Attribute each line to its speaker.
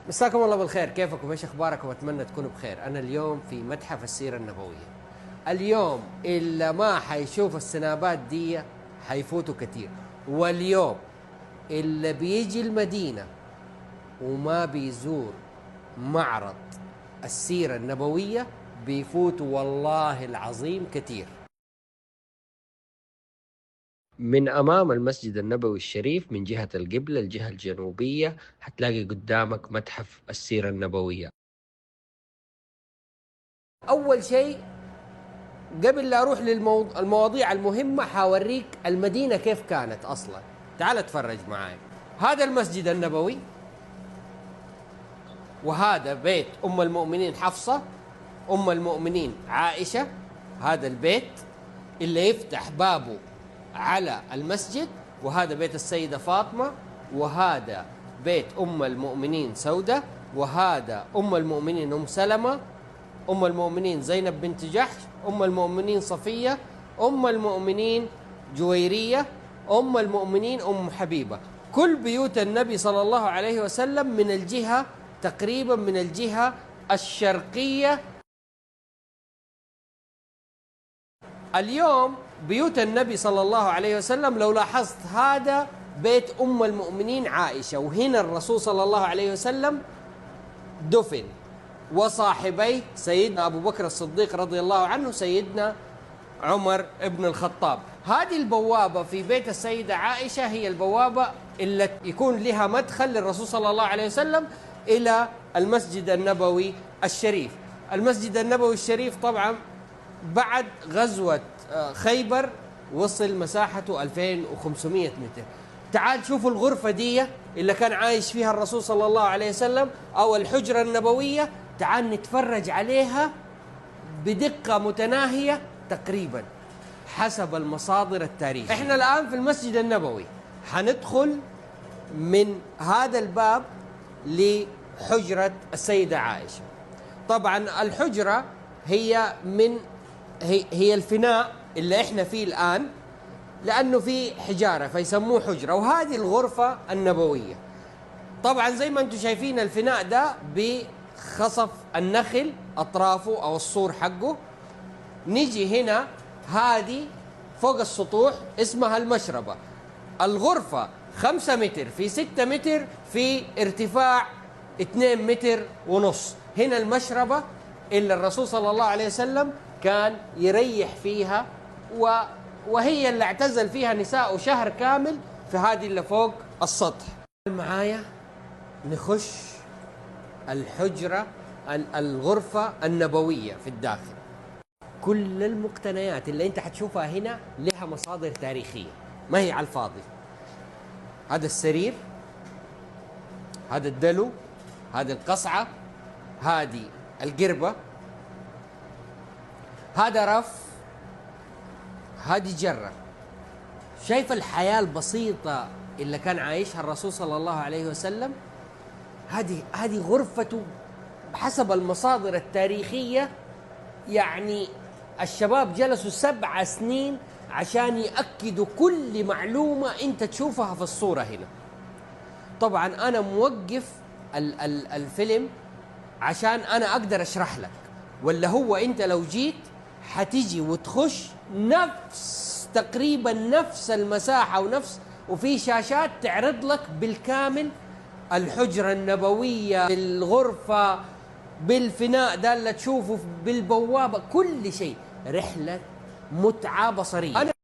Speaker 1: مساكم الله بالخير، كيفكم؟ ايش اخباركم؟ اتمنى تكونوا بخير. انا اليوم في متحف السيرة النبوية. اليوم اللي ما حيشوف السنابات دي حيفوتوا كتير، واليوم اللي بيجي المدينة وما بيزور معرض السيرة النبوية بيفوتوا والله العظيم كتير. من أمام المسجد النبوي الشريف من جهة القبلة الجهة الجنوبية حتلاقي قدامك متحف السيرة النبوية. أول شيء قبل لا أروح للمواضيع المهمة حاوريك المدينة كيف كانت أصلا. تعال اتفرج معاي. هذا المسجد النبوي، وهذا بيت أم المؤمنين حفصة، أم المؤمنين عائشة. هذا البيت اللي يفتح بابه على المسجد، وهذا بيت السيدة فاطمة، وهذا بيت أم المؤمنين سودة، وهذا أم المؤمنين أم سلمة، أم المؤمنين زينب بنت جحش، أم المؤمنين صفية، أم المؤمنين جويرية، أم المؤمنين أم حبيبة. كل بيوت النبي صلى الله عليه وسلم من الجهة تقريبا من الجهة الشرقية. اليوم بيوت النبي صلى الله عليه وسلم لو لاحظت هذا بيت أم المؤمنين عائشة، وهنا الرسول صلى الله عليه وسلم دفن، وصاحبيه سيدنا أبو بكر الصديق رضي الله عنه، سيدنا عمر ابن الخطاب. هذه البوابة في بيت السيدة عائشة هي البوابة اللي يكون لها مدخل للرسول صلى الله عليه وسلم إلى المسجد النبوي الشريف. المسجد النبوي الشريف طبعا بعد غزوة خيبر وصل مساحته 2500 متر. تعال شوفوا الغرفة دي اللي كان عايش فيها الرسول صلى الله عليه وسلم، أو الحجرة النبوية. تعال نتفرج عليها بدقة متناهية تقريبا حسب المصادر التاريخية. احنا الآن في المسجد النبوي، حندخل من هذا الباب لحجرة السيدة عائشة. طبعا الحجرة هي الفناء اللي احنا فيه الآن، لأنه في حجارة فيسموه حجرة. وهذه الغرفة النبوية. طبعا زي ما انتم شايفين الفناء ده بخصف النخل أطرافه أو السور حقه. نيجي هنا، هذه فوق السطوح اسمها المشربة. الغرفة 5 متر في 6 متر في ارتفاع 2 متر ونص. هنا المشربة اللي الرسول صلى الله عليه وسلم كان يريح فيها، وهي اللي اعتزل فيها نساء شهر كامل، في هذه اللي فوق السطح. معايا نخش الحجرة الغرفة النبوية في الداخل. كل المقتنيات اللي انت حتشوفها هنا لها مصادر تاريخية، ما هي على الفاضي. هذا السرير، هذا الدلو، هذه القصعة، هذه القربة، هذا رف، هذه جرة. شايف الحياة البسيطة اللي كان عايشها الرسول صلى الله عليه وسلم؟ هذه غرفته حسب المصادر التاريخية. يعني الشباب جلسوا 7 سنين عشان يأكدوا كل معلومة انت تشوفها في الصورة هنا. طبعا انا موقف الفيلم عشان انا اقدر اشرح لك، ولا هو انت لو جيت حتيجي وتخش تقريبا نفس المساحة وفي شاشات تعرض لك بالكامل الحجرة النبوية، بالغرفة، بالفناء ده اللي تشوفه، بالبوابة، كل شيء. رحلة متعة بصرية.